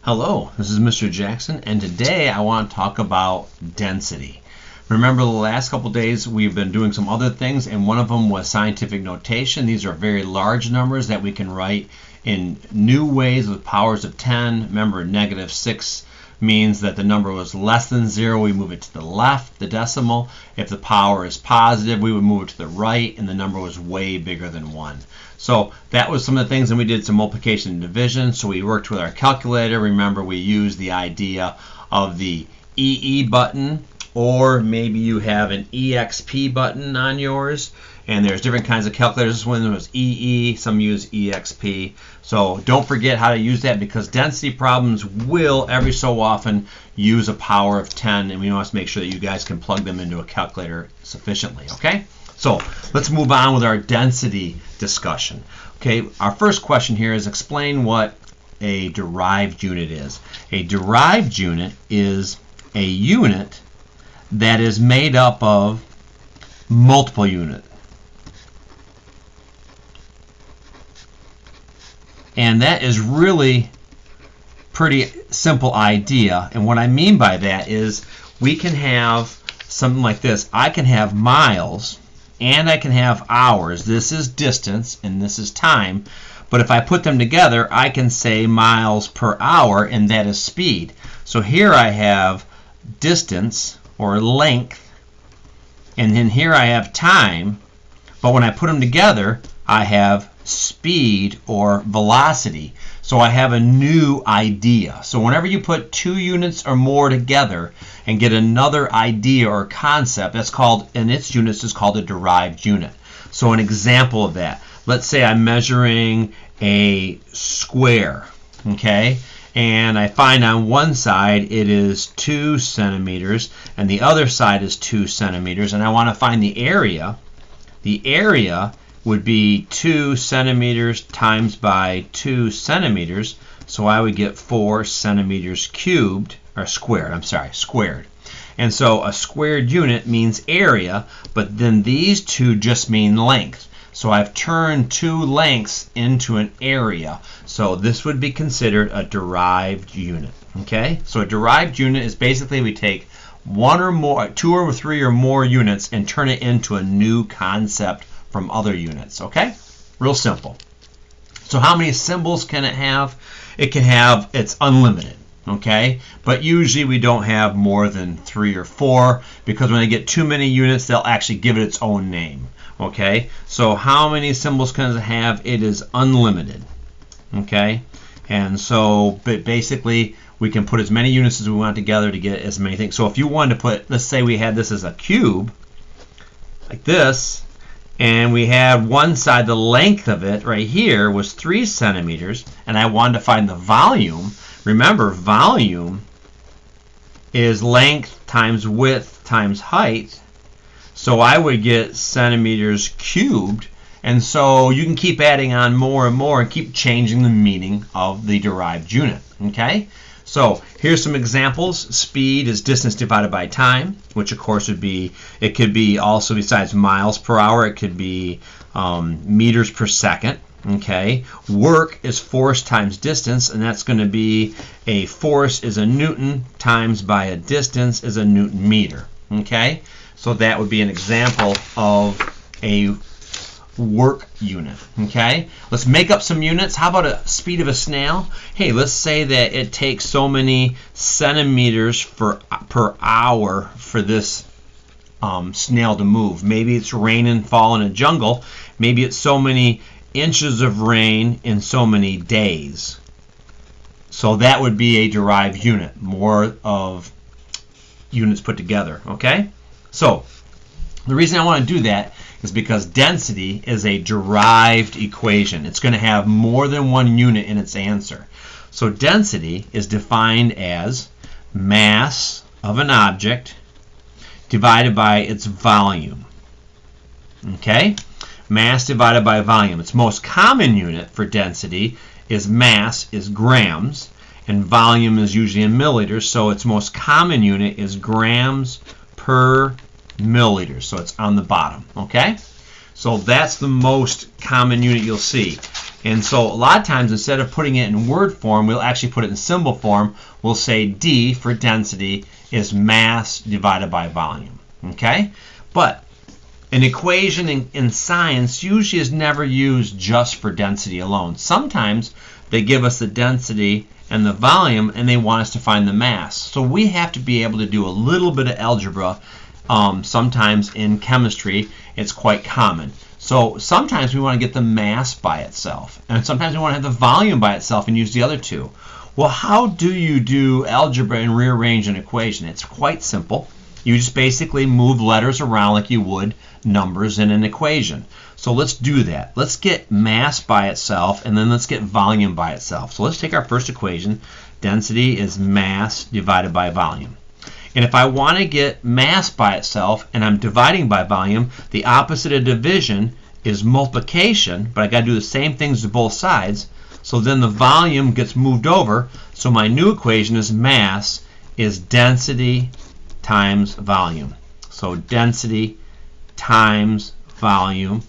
Hello, this is Mr. Jackson, and today I want to talk about density. Remember the last couple days we've been doing some other things, and one of them was scientific notation. These are very large numbers that we can write in new ways with powers of 10. Remember, -6 means that the number was less than 0. We move it to the left, the decimal. If the power is positive, we would move it to the right, and the number was way bigger than 1. So that was some of the things, and we did some multiplication and division. So we worked with our calculator. Remember, we used the idea of the EE button, or maybe you have an EXP button on yours. And there's different kinds of calculators. This one was EE, some use EXP. So don't forget how to use that, because density problems will every so often use a power of 10, and we must make sure that you guys can plug them into a calculator sufficiently, okay? So let's move on with our density discussion. Okay, our first question here is explain what a derived unit is. A derived unit is a unit that is made up of multiple units. And that is really pretty simple idea. And what I mean by that is we can have something like this. I can have miles and I can have hours. This is distance and this is time. But if I put them together, I can say miles per hour, and that is speed. So here I have distance or length, and then here I have time. But when I put them together, I have speed or velocity. So I have a new idea. So whenever you put two units or more together and get another idea or concept, that's called, and its units is called a derived unit. So an example of that, let's say I'm measuring a square, okay? And I find on one side it is 2 centimeters and the other side is 2 centimeters, and I want to find the area. The area would be 2 centimeters times by 2 centimeters, so I would get 4 centimeters cubed, or squared, I'm sorry, squared. And so a squared unit means area, but then these two just mean length. So I've turned two lengths into an area. So this would be considered a derived unit, okay? So a derived unit is basically we take one or more, 2 or 3 or more units and turn it into a new concept from other units, okay? Real simple. So how many symbols can it have? It can have, it's unlimited, okay? But usually we don't have more than 3 or 4, because when they get too many units, they'll actually give it its own name, okay? So how many symbols can it have? It is unlimited, okay? And so basically we can put as many units as we want together to get as many things. So if you wanted to put, let's say we had this as a cube, like this, and we had one side, the length of it right here was 3 centimeters, and I wanted to find the volume. Remember, volume is length times width times height. So I would get centimeters cubed, and so you can keep adding on more and more and keep changing the meaning of the derived unit, okay? So here's some examples. Speed is distance divided by time, which of course would be, it could be also, besides miles per hour, it could be meters per second, okay? Work is force times distance, and that's going to be a force is a Newton times by a distance is a Newton meter, okay? So that would be an example of a work unit, okay? Let's make up some units. How about a speed of a snail? Hey, let's say that it takes so many centimeters per hour for this snail to move. Maybe it's rain and fall in a jungle. Maybe it's so many inches of rain in so many days. So that would be a derived unit, more of units put together, okay? So the reason I want to do that is because density is a derived equation. It's going to have more than one unit in its answer. So density is defined as mass of an object divided by its volume. Okay? Mass divided by volume. Its most common unit for density is mass is grams, and volume is usually in milliliters, so its most common unit is grams per milliliters, so it's on the bottom, okay? So that's the most common unit you'll see. And so a lot of times, instead of putting it in word form, we'll actually put it in symbol form. We'll say D for density is mass divided by volume. Okay? But an equation in science usually is never used just for density alone. Sometimes they give us the density and the volume, and they want us to find the mass. So we have to be able to do a little bit of algebra. Sometimes in chemistry, it's quite common. So sometimes we want to get the mass by itself, and sometimes we want to have the volume by itself and use the other two. Well, how do you do algebra and rearrange an equation? It's quite simple. You just basically move letters around like you would numbers in an equation. So let's do that. Let's get mass by itself, and then let's get volume by itself. So let's take our first equation. Density is mass divided by volume. And if I want to get mass by itself and I'm dividing by volume, the opposite of division is multiplication, but I got to do the same things to both sides. So then the volume gets moved over. So my new equation is mass is density times volume. So density times volume.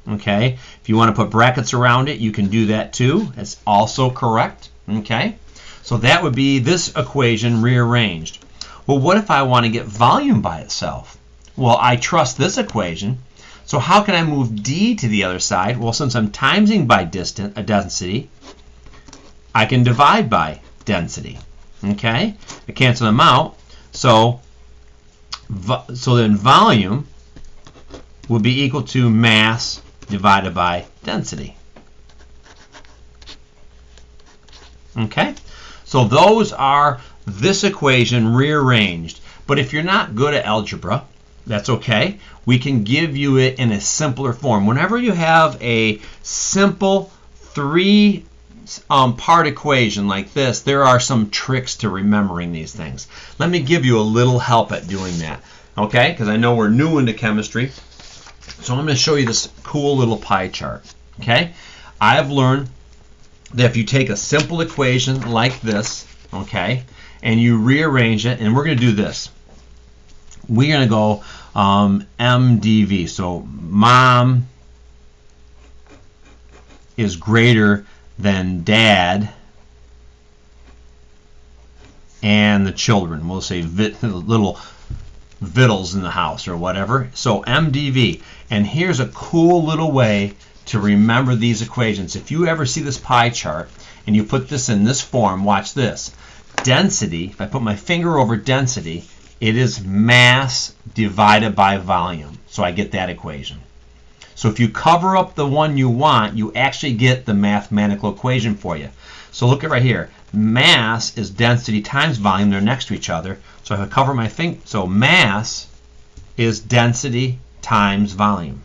Okay, if you want to put brackets around it, you can do that too. It's also correct. Okay, so that would be this equation rearranged. Well, what if I want to get volume by itself? Well, I trust this equation. So how can I move D to the other side? Well, since I'm timesing by density, I can divide by density. Okay, I cancel them out. So then volume would be equal to mass divided by density. Okay, so those are this equation rearranged. But if you're not good at algebra, that's okay. We can give you it in a simpler form. Whenever you have a simple three-part equation like this, there are some tricks to remembering these things. Let me give you a little help at doing that, okay? Because I know we're new into chemistry. So I'm going to show you this cool little pie chart, okay? I have learned that if you take a simple equation like this, okay, and you rearrange it, and we're going to do this. We're going to go MDV. So mom is greater than dad and the children. We'll say little vittles in the house or whatever. So MDV. And here's a cool little way to remember these equations. If you ever see this pie chart and you put this in this form, watch this. Density, if I put my finger over density, it is mass divided by volume. So I get that equation. So if you cover up the one you want, you actually get the mathematical equation for you. So look at right here. Mass is density times volume. They're next to each other. So if I cover my finger, so mass is density times volume.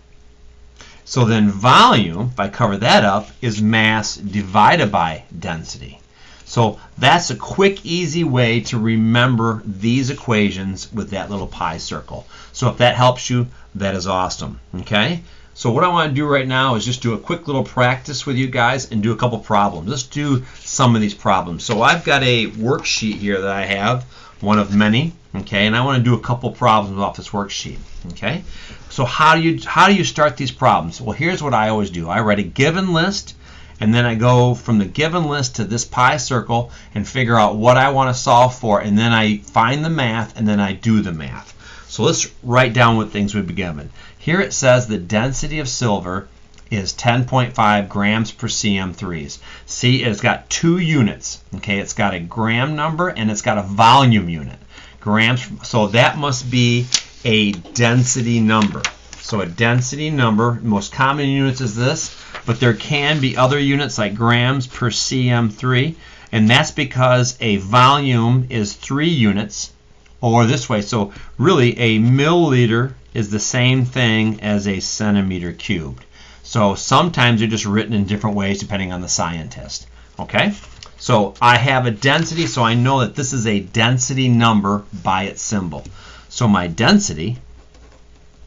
So then volume, if I cover that up, is mass divided by density. So that's a quick, easy way to remember these equations with that little pie circle. So if that helps you, that is awesome. Okay? So what I want to do right now is just do a quick little practice with you guys and do a couple problems. Let's do some of these problems. So I've got a worksheet here that I have, one of many, okay, and I want to do a couple problems off this worksheet. Okay? So how do you start these problems? Well, here's what I always do. I write a given list, and then I go from the given list to this pie circle and figure out what I want to solve for, and then I find the math, and then I do the math. So let's write down what things we've been given. Here it says the density of silver is 10.5 grams per cm3s. See, it's got two units. Okay, it's got a gram number and it's got a volume unit. Grams, so that must be a density number. So a density number, most common units is this, but there can be other units like grams per cm3, and that's because a volume is 3 units, or this way. So really a milliliter is the same thing as a centimeter cubed. So sometimes they're just written in different ways depending on the scientist. Okay? So I have a density, so I know that this is a density number by its symbol. So my density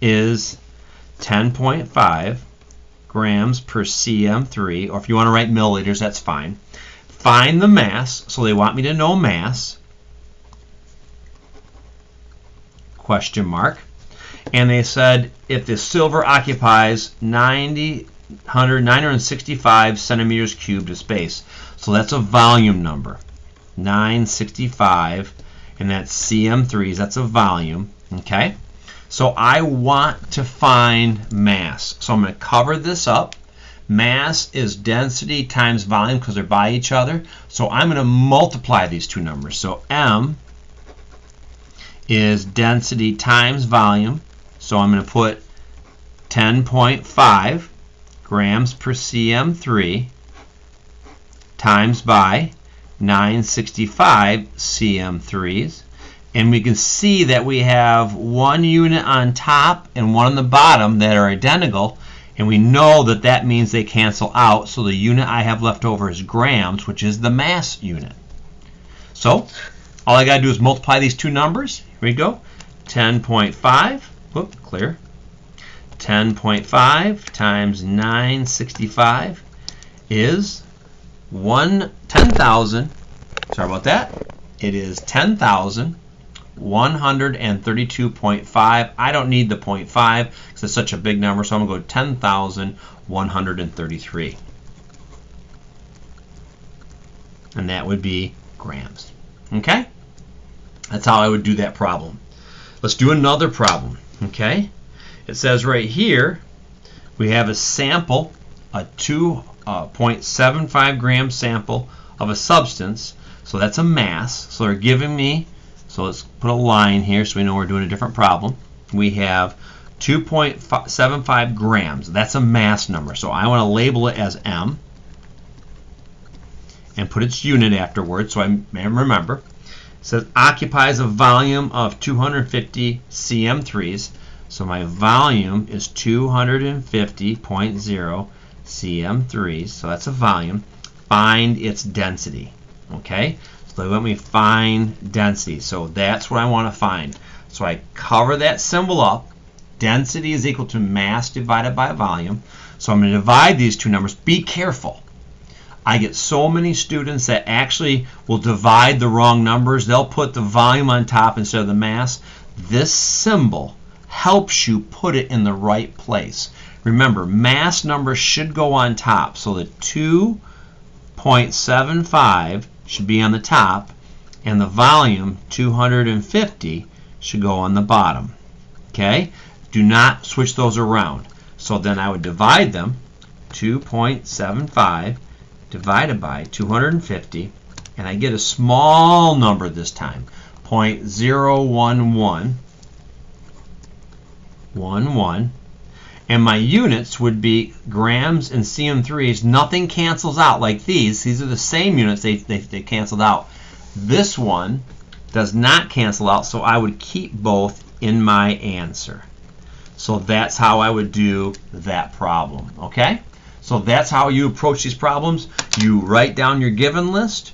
is 10.5 grams per cm3, or if you want to write milliliters, that's fine. Find the mass, so they want me to know mass, question mark. And they said if the silver occupies 99% 965 centimeters cubed of space. So that's a volume number. 965, and that's cm3s. That's a volume. Okay? So I want to find mass. So I'm going to cover this up. Mass is density times volume because they're by each other. So I'm going to multiply these two numbers. So m is density times volume. So I'm going to put 10.5 grams per cm3 times by 965 cm3s. And we can see that we have one unit on top and one on the bottom that are identical. And we know that that means they cancel out. So the unit I have left over is grams, which is the mass unit. So all I got to do is multiply these two numbers. Here we go. 10.5. Whoop, clear. 10.5 times 965 is 10,000. Sorry about that. It is 10,132.5. I don't need the 0.5 because it's such a big number, so I'm going to go 10,133. And that would be grams. Okay? That's how I would do that problem. Let's do another problem. Okay? It says right here we have a sample, a 2.75 gram sample of a substance. So that's a mass. So they're giving me, so let's put a line here so we know we're doing a different problem. We have 2.75 grams. That's a mass number. So I want to label it as M and put its unit afterwards so I may remember. It says occupies a volume of 250 cm3s. So my volume is 250.0 cm3s. So that's a volume. Find its density. Okay? So they want me to find density. So that's what I want to find. So I cover that symbol up. Density is equal to mass divided by volume. So I'm going to divide these two numbers. Be careful. I get so many students that actually will divide the wrong numbers. They'll put the volume on top instead of the mass. This symbol helps you put it in the right place. Remember, mass numbers should go on top. So the 2.75 should be on the top, and the volume 250 should go on the bottom. Okay? Do not switch those around. So then I would divide them. 2.75 divided by 250, and I get a small number this time, 0.011. And my units would be grams and cm3s. Nothing cancels out like these. These are the same units. They canceled out. This one does not cancel out, so I would keep both in my answer. So that's how I would do that problem. Okay? So that's how you approach these problems. You write down your given list.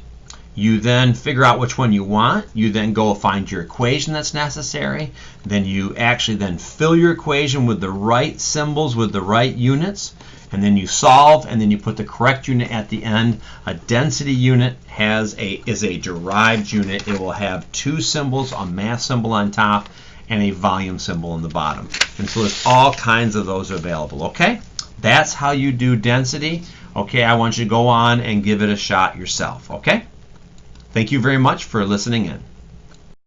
You then figure out which one you want. You then go find your equation that's necessary. Then you actually then fill your equation with the right symbols, with the right units. And then you solve, and then you put the correct unit at the end. A density unit is a derived unit. It will have two symbols, a mass symbol on top and a volume symbol on the bottom. And so there's all kinds of those available. Okay? That's how you do density. Okay, I want you to go on and give it a shot yourself. Okay? Thank you very much for listening in.